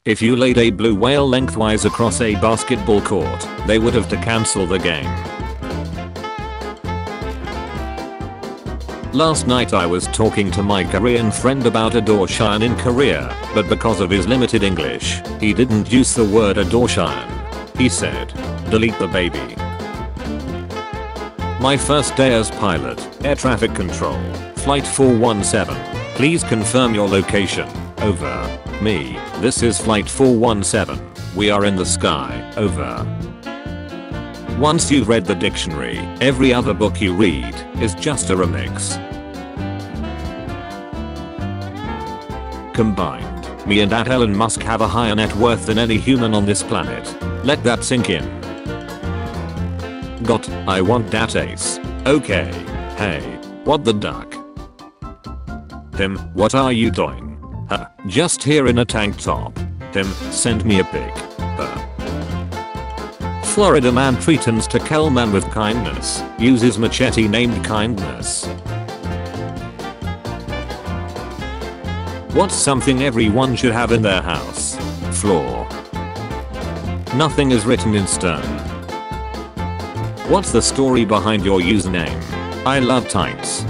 If you laid a blue whale lengthwise across a basketball court, they would have to cancel the game. Last night I was talking to my Korean friend about adorshan in Korea, but because of his limited English, he didn't use the word adorshan. He said, delete the baby. My first day as pilot, air traffic control, flight 417. Please confirm your location. Over. Me, this is flight 417. We are in the sky. Over. Once you've read the dictionary, every other book you read is just a remix. Combined, me and that Elon Musk have a higher net worth than any human on this planet. Let that sink in. I want that ace. Okay. Hey, what the duck? Tim, what are you doing? Just here in a tank top. Tim, send me a pic. Florida man threatens to kill man with kindness. Uses machete named kindness. What's something everyone should have in their house? Floor. Nothing is written in stone. What's the story behind your username? I love tights.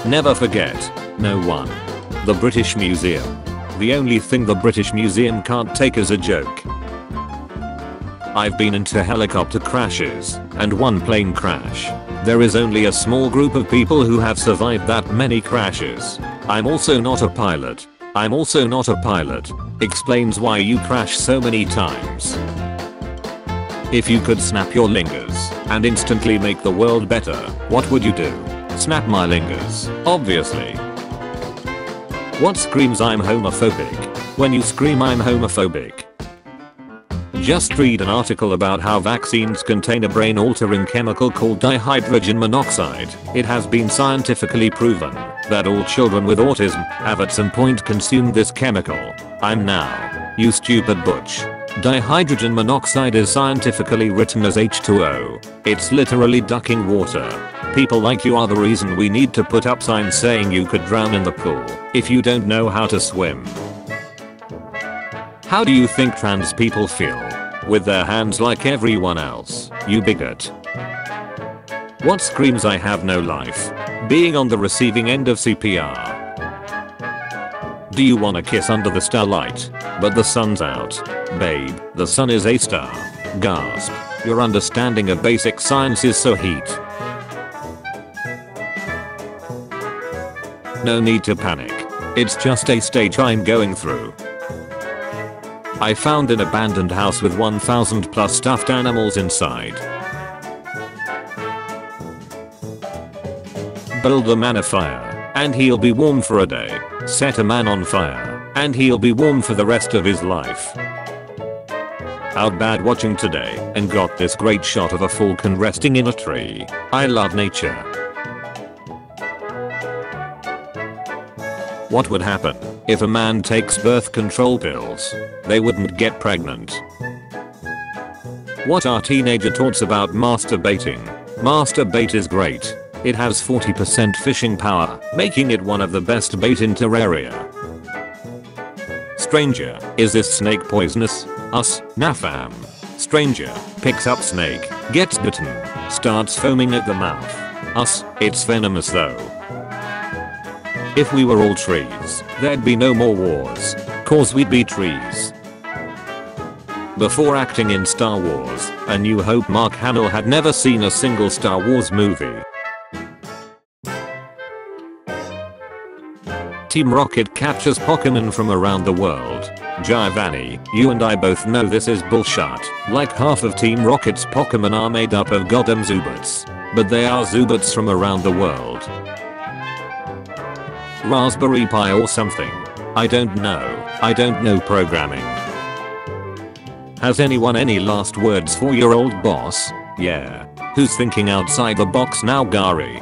Never forget. No one. The British Museum. The only thing the British Museum can't take is a joke. I've been into helicopter crashes and one plane crash. There is only a small group of people who have survived that many crashes. I'm also not a pilot. Explains why you crash so many times. If you could snap your lingers and instantly make the world better, what would you do? Snap my lingers, obviously. What screams I'm homophobic? When you scream I'm homophobic. Just read an article about how vaccines contain a brain-altering chemical called dihydrogen monoxide. It has been scientifically proven that all children with autism have at some point consumed this chemical. I'm now. You stupid butch. Dihydrogen monoxide is scientifically written as H2O. It's literally ducking water. People like you are the reason we need to put up signs saying you could drown in the pool if you don't know how to swim. How do you think trans people feel? With their hands like everyone else, you bigot. What screams I have no life? Being on the receiving end of CPR. Do you wanna kiss under the starlight? But the sun's out. Babe, the sun is a star. Gasp. Your understanding of basic science is so heat. No need to panic. It's just a stage I'm going through. I found an abandoned house with 1,000 plus stuffed animals inside. Build a man a fire, and he'll be warm for a day. Set a man on fire, and he'll be warm for the rest of his life. Out bad watching today, and got this great shot of a falcon resting in a tree. I love nature. What would happen if a man takes birth control pills? They wouldn't get pregnant. What are teenager thoughts about masturbating? Masturbate is great. It has 40% fishing power, making it one of the best bait in Terraria. Stranger, is this snake poisonous? Us, nah fam. Stranger, picks up snake, gets bitten, starts foaming at the mouth. Us, it's venomous though. If we were all trees, there'd be no more wars, cause we'd be trees. Before acting in Star Wars, A New Hope, Mark Hamill had never seen a single Star Wars movie. Team Rocket captures Pokemon from around the world. Giovanni, you and I both know this is bullshit. Like half of Team Rocket's Pokemon are made up of goddamn Zubats. But they are Zubats from around the world. Raspberry Pi or something. I don't know programming. Has anyone any last words for your old boss? Yeah. Who's thinking outside the box now, Gary?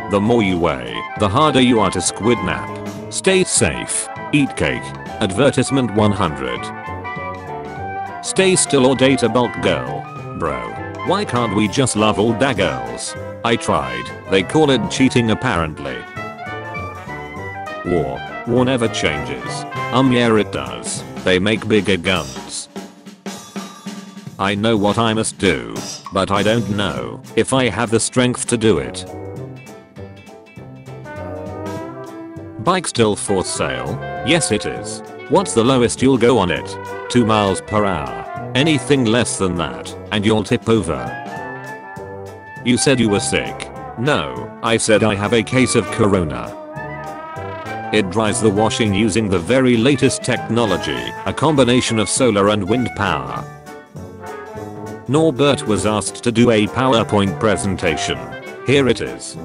The more you weigh, the harder you are to squid nap. Stay safe. Eat cake. Advertisement 100. Stay still or date a bulk girl. Bro, why can't we just love all da girls? I tried. They call it cheating apparently. War. War never changes. Yeah it does. They make bigger guns. I know what I must do, but I don't know if I have the strength to do it. Bike still for sale? Yes it is. What's the lowest you'll go on it? 2 miles per hour. Anything less than that, and you'll tip over. You said you were sick. No, I said I have a case of corona. It dries the washing using the very latest technology, a combination of solar and wind power. Norbert was asked to do a PowerPoint presentation. Here it is.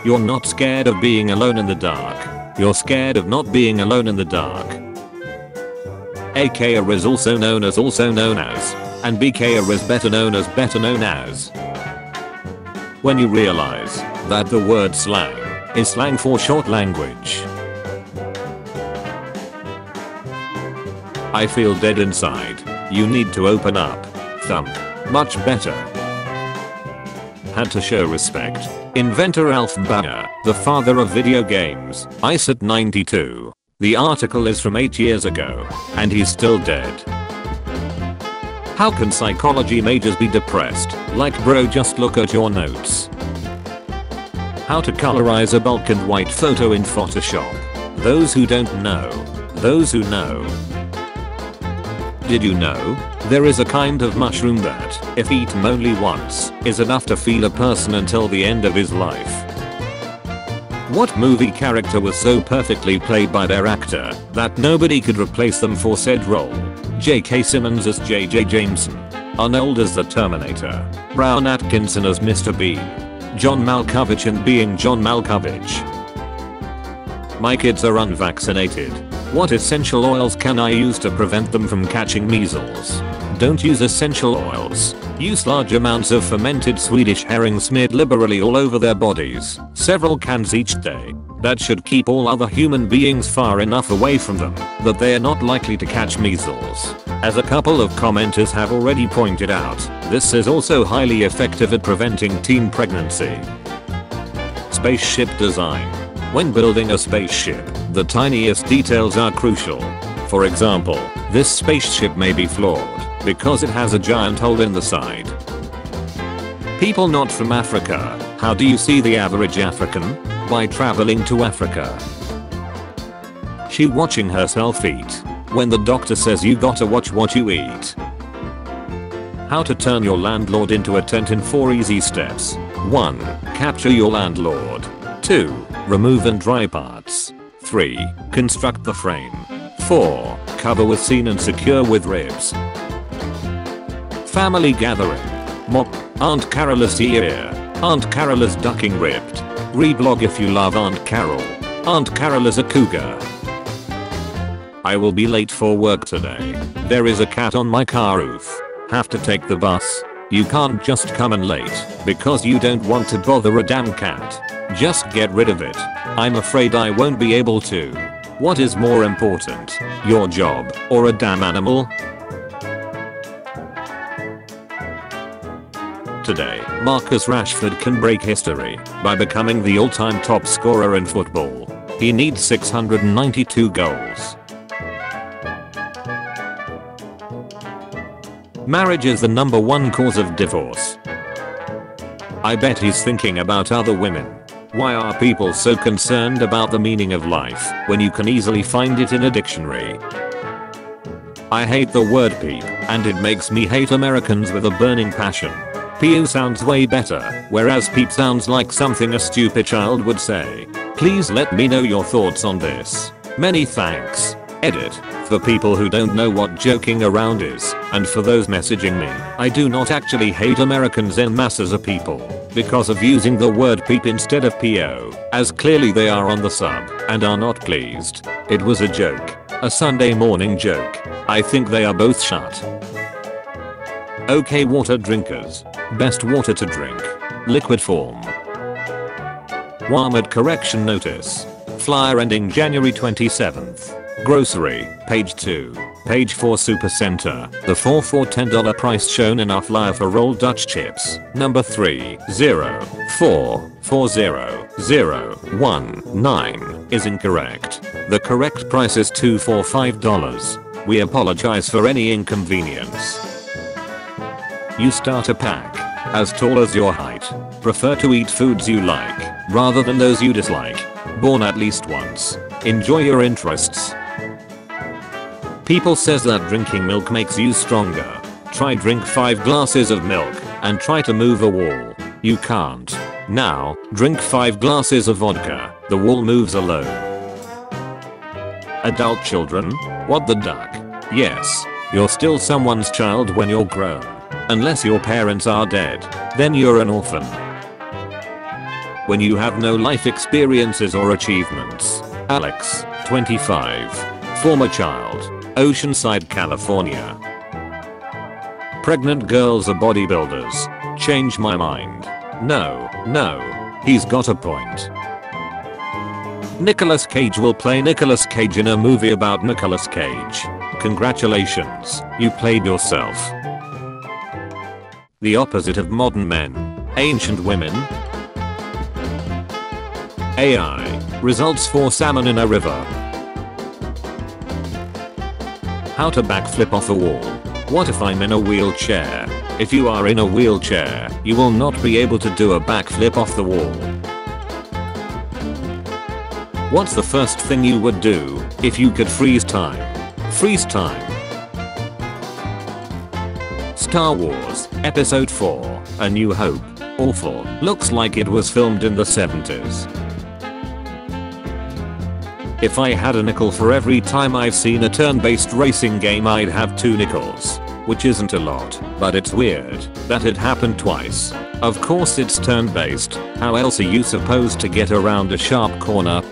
You're not scared of being alone in the dark. You're scared of not being alone in the dark. AKA is also known as, and BKA is better known as. When you realize that the word slang is slang for short language. I feel dead inside. You need to open up. Thump. Much better. Had to show respect. Inventor Alf Banger, the father of video games, ICE at 92. The article is from 8 years ago, and he's still dead. How can psychology majors be depressed? Like bro, just look at your notes. How to colorize a bulk and white photo in Photoshop. Those who don't know. Those who know. Did you know? There is a kind of mushroom that, if eaten only once, is enough to feed a person until the end of his life. What movie character was so perfectly played by their actor that nobody could replace them for said role? J.K. Simmons as J.J. Jameson. Arnold as the Terminator. Brown Atkinson as Mr. Bean. John Malkovich and being John Malkovich. My kids are unvaccinated. What essential oils can I use to prevent them from catching measles? Don't use essential oils. Use large amounts of fermented Swedish herring smeared liberally all over their bodies, several cans each day. That should keep all other human beings far enough away from them that they are not likely to catch measles. As a couple of commenters have already pointed out, this is also highly effective at preventing teen pregnancy. Spaceship design. When building a spaceship, the tiniest details are crucial. For example, this spaceship may be flawed because it has a giant hole in the side. People not from Africa, how do you see the average African? By traveling to Africa. She watching herself eat. When the doctor says you gotta watch what you eat. How to turn your landlord into a tent in 4 easy steps. 1. Capture your landlord. 2. Remove and dry parts. 3. Construct the frame. 4. Cover with seam and secure with ribs. Family gathering. Mop. Aunt Carol is here. Aunt Carol is ducking ripped. Reblog if you love Aunt Carol. Aunt Carol is a cougar. I will be late for work today. There is a cat on my car roof. Have to take the bus. You can't just come in late because you don't want to bother a damn cat. Just get rid of it. I'm afraid I won't be able to. What is more important, your job or a damn animal? Today, Marcus Rashford can break history by becoming the all-time top scorer in football. He needs 692 goals. Marriage is the #1 cause of divorce. I bet he's thinking about other women. Why are people so concerned about the meaning of life when you can easily find it in a dictionary? I hate the word peep, and it makes me hate Americans with a burning passion. PU sounds way better, whereas peep sounds like something a stupid child would say. Please let me know your thoughts on this. Many thanks. Edit. For people who don't know what joking around is, and for those messaging me, I do not actually hate Americans en masse as a people, because of using the word peep instead of PO, as clearly they are on the sub, and are not pleased. It was a joke. A Sunday morning joke. I think they are both shut. Okay, water drinkers. Best water to drink. Liquid form. Warmad correction notice. Flyer ending January 27th. Grocery, page 2. Page 4 Supercenter, the 4 for $10 price shown in our flyer for rolled Dutch chips. Number 3044019 is incorrect. The correct price is $2 for $5. We apologize for any inconvenience. You start a pack. As tall as your height. Prefer to eat foods you like, rather than those you dislike. Born at least once. Enjoy your interests. People says that drinking milk makes you stronger. Try drink 5 glasses of milk, and try to move a wall. You can't. Now, drink 5 glasses of vodka, the wall moves alone. Adult children? What the duck? Yes, you're still someone's child when you're grown. Unless your parents are dead, then you're an orphan. When you have no life experiences or achievements. Alex, 25. Former child. Oceanside, California. Pregnant girls are bodybuilders. Change my mind. No, he's got a point. Nicolas Cage will play Nicolas Cage in a movie about Nicolas Cage. Congratulations, you played yourself. The opposite of modern men. Ancient women. AI. Results for salmon in a river. How to backflip off a wall. What if I'm in a wheelchair? If you are in a wheelchair, you will not be able to do a backflip off the wall. What's the first thing you would do if you could freeze time? Freeze time. Star Wars, Episode 4, A New Hope. Awful. Looks like it was filmed in the 70s. If I had a nickel for every time I've seen a turn-based racing game, I'd have 2 nickels. Which isn't a lot, but it's weird that it happened twice. Of course it's turn-based, how else are you supposed to get around a sharp corner?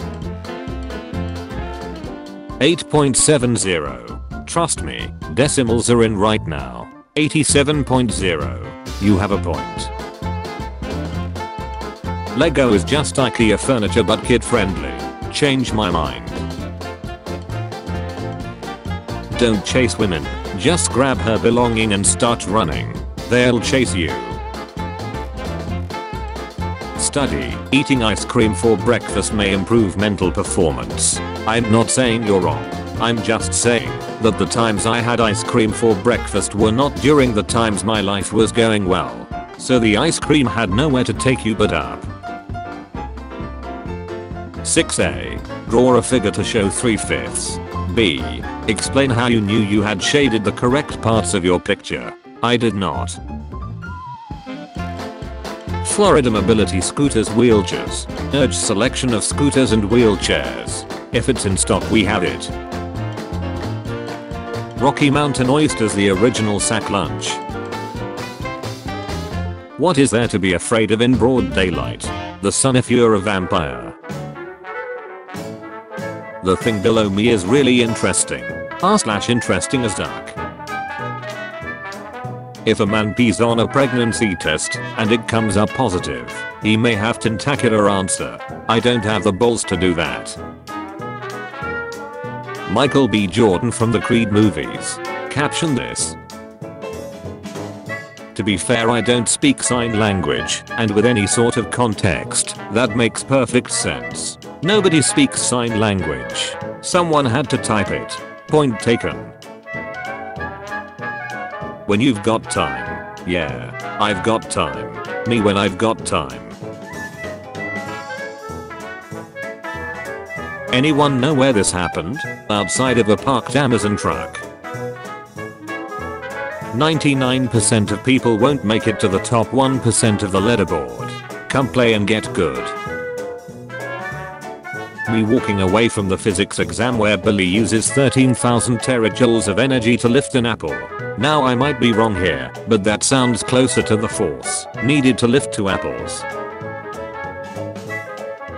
8.70. Trust me, decimals are in right now. 87.0. You have a point. Lego is just IKEA furniture but kid friendly. Change my mind. Don't chase women, just grab her belonging and start running. They'll chase you. Study, eating ice cream for breakfast may improve mental performance. I'm not saying you're wrong. I'm just saying that the times I had ice cream for breakfast were not during the times my life was going well. So the ice cream had nowhere to take you but up. 6a. Draw a figure to show 3/5. B. Explain how you knew you had shaded the correct parts of your picture. I did not. Florida Mobility Scooters Wheelchairs. Urge selection of scooters and wheelchairs. If it's in stock we have it. Rocky Mountain Oysters, the original sack lunch. What is there to be afraid of in broad daylight? The sun if you're a vampire. The thing below me is really interesting. R/interesting as duck. If a man pees on a pregnancy test and it comes up positive, he may have tentacular answer. I don't have the balls to do that. Michael B. Jordan from the Creed movies. Caption this. To be fair, I don't speak sign language, and with any sort of context, that makes perfect sense. Nobody speaks sign language. Someone had to type it. Point taken. When you've got time. Yeah, I've got time. Me when I've got time. Anyone know where this happened? Outside of a parked Amazon truck. 99% of people won't make it to the top 1% of the leaderboard. Come play and get good. Me walking away from the physics exam where Billy uses 13,000 terajoules of energy to lift an apple. Now I might be wrong here, but that sounds closer to the force needed to lift 2 apples.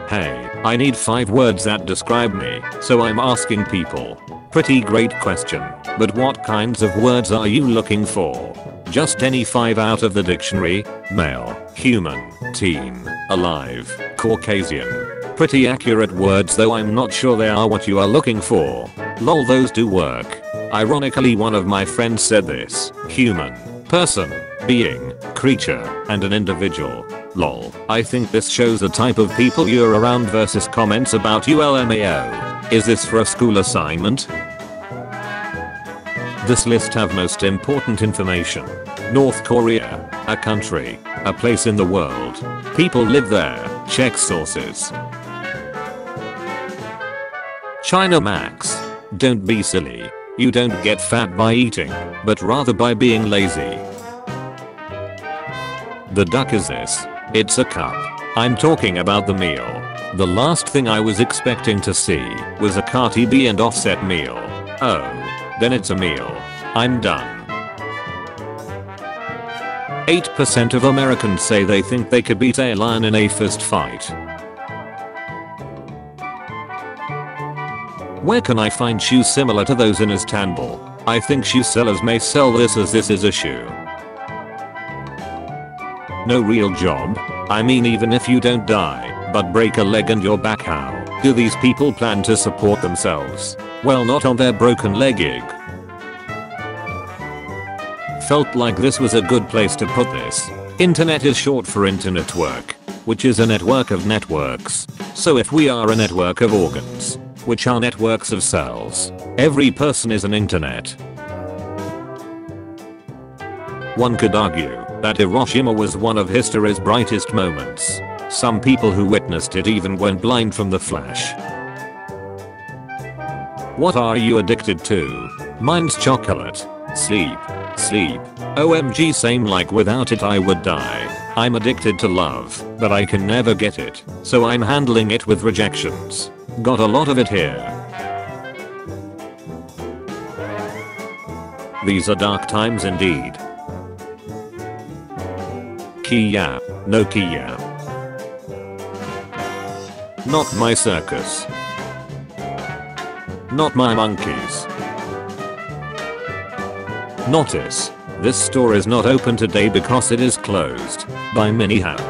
Hey, I need 5 words that describe me, so I'm asking people. Pretty great question, but what kinds of words are you looking for? Just any 5 out of the dictionary. Male, human, teen, alive, Caucasian. Pretty accurate words, though I'm not sure they are what you are looking for. Lol, those do work. Ironically, one of my friends said this. Human, person, being, creature, and an individual. Lol. I think this shows the type of people you're around versus comments about you, LMAO. Is this for a school assignment? This list have most important information. North Korea, a country, a place in the world. People live there. Check sources. China Max. Don't be silly. You don't get fat by eating, but rather by being lazy. The duck is this. It's a cup. I'm talking about the meal. The last thing I was expecting to see was a Cardi B and Offset meal. Oh, then it's a meal. I'm done. 8% of Americans say they think they could beat a lion in a fist fight. Where can I find shoes similar to those in Istanbul? I think shoe sellers may sell this as this is a shoe. No real job? I mean, even if you don't die, but break a leg and your back, how do these people plan to support themselves? Well, not on their broken leg gig. Felt like this was a good place to put this. Internet is short for internet work, which is a network of networks. So if we are a network of organs, which are networks of cells, every person is an internet. One could argue that Hiroshima was one of history's brightest moments. Some people who witnessed it even went blind from the flash. What are you addicted to? Mine's chocolate. Sleep. Sleep. OMG, same, like without it I would die. I'm addicted to love, but I can never get it, so I'm handling it with rejections. Got a lot of it here. These are dark times indeed. Kia. No Kia. Not my circus. Not my monkeys. Notice. This store is not open today because it is closed by Minihao.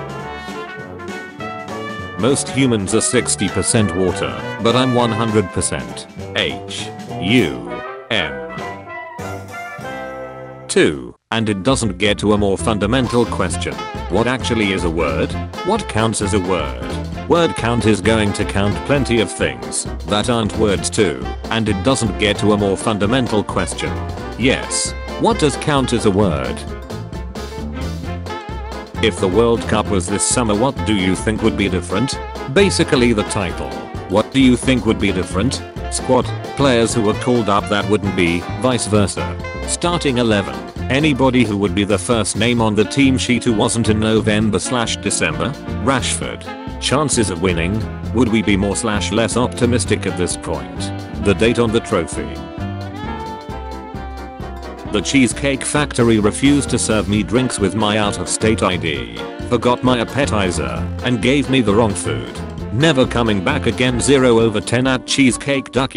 Most humans are 60% water, but I'm 100% H-U-M. 2. And it doesn't get to a more fundamental question. What actually is a word? What counts as a word? Word count is going to count plenty of things that aren't words too, and it doesn't get to a more fundamental question. Yes. What does count as a word? If the World Cup was this summer, what do you think would be different? Basically the title. What do you think would be different? Squad, players who were called up that wouldn't be, vice versa. Starting 11, anybody who would be the first name on the team sheet who wasn't in November/December? Rashford. Chances of winning? Would we be more/less optimistic at this point? The date on the trophy. The Cheesecake Factory refused to serve me drinks with my out-of-state ID, forgot my appetizer, and gave me the wrong food. Never coming back again. 0/10 at Cheesecake Duck.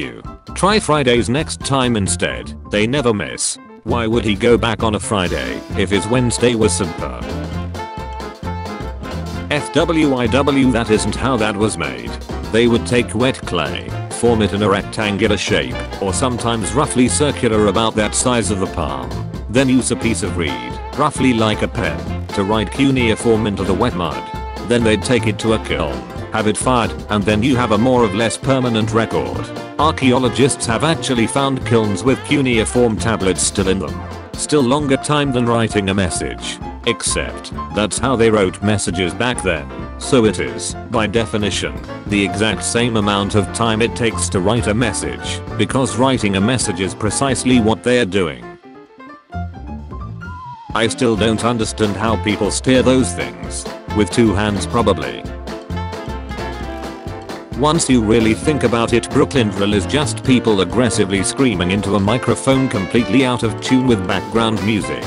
Try Fridays next time instead. They never miss. Why would he go back on a Friday if his Wednesday was superb? FWIW, that isn't how that was made. They would take wet clay, form it in a rectangular shape, or sometimes roughly circular about that size of the palm. Then use a piece of reed, roughly like a pen, to write cuneiform into the wet mud. Then they'd take it to a kiln, have it fired, and then you have a more or less permanent record. Archaeologists have actually found kilns with cuneiform tablets still in them. Still longer time than writing a message. Except, that's how they wrote messages back then. So it is, by definition, the exact same amount of time it takes to write a message, because writing a message is precisely what they're doing. I still don't understand how people steer those things. With two hands probably. Once you really think about it, Brooklyn drill is just people aggressively screaming into a microphone completely out of tune with background music.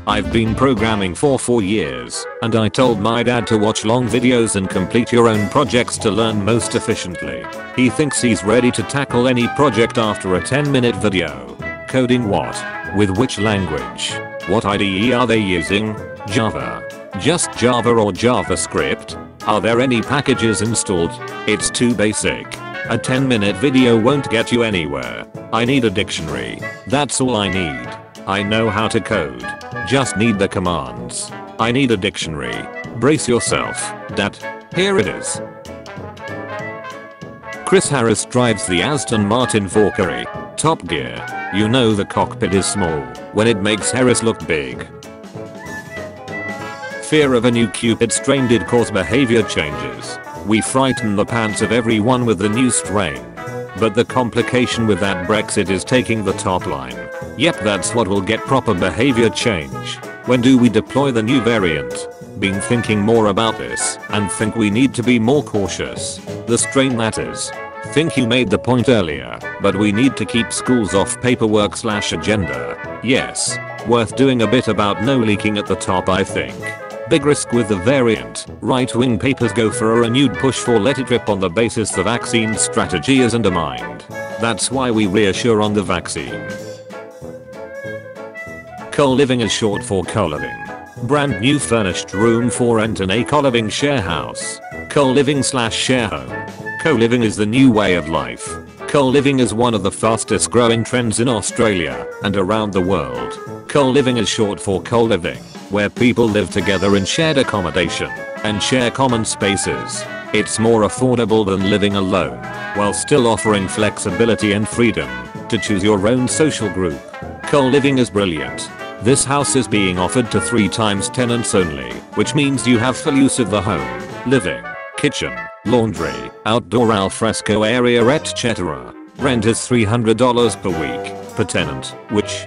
I've been programming for 4 years, and I told my dad to watch long videos and complete your own projects to learn most efficiently. He thinks he's ready to tackle any project after a 10-minute video. Coding what? With which language? What IDE are they using? Java. Just Java or JavaScript? Are there any packages installed? It's too basic. A 10-minute video won't get you anywhere. I need a dictionary. That's all I need. I know how to code. Just need the commands. I need a dictionary. Brace yourself, Dad. Here it is. Chris Harris drives the Aston Martin Valkyrie. Top Gear. You know the cockpit is small when it makes Harris look big. Fear of a new Cupid strain did cause behavior changes. We frighten the pants of everyone with the new strain. But the complication with that Brexit is taking the top line. Yep, that's what will get proper behavior change. When do we deploy the new variant? Been thinking more about this and think we need to be more cautious. The strain matters. Think you made the point earlier, but we need to keep schools off paperwork/agenda. Yes, worth doing a bit about no leaking at the top, I think. Big risk with the variant. Right-wing papers go for a renewed push for let it rip on the basis the vaccine strategy is undermined. That's why we reassure on the vaccine. Co-living is short for co-living. Brand new furnished room for rent in a co-living share house. Co-living/share home. Co-living is the new way of life. Co-living is one of the fastest growing trends in Australia and around the world. Co-living is short for co-living, where people live together in shared accommodation and share common spaces. It's more affordable than living alone, while still offering flexibility and freedom to choose your own social group. Co-living is brilliant. This house is being offered to 3 times tenants only, which means you have full use of the home, living, kitchen, laundry, outdoor alfresco area, etc. Rent is $300 per week per tenant, which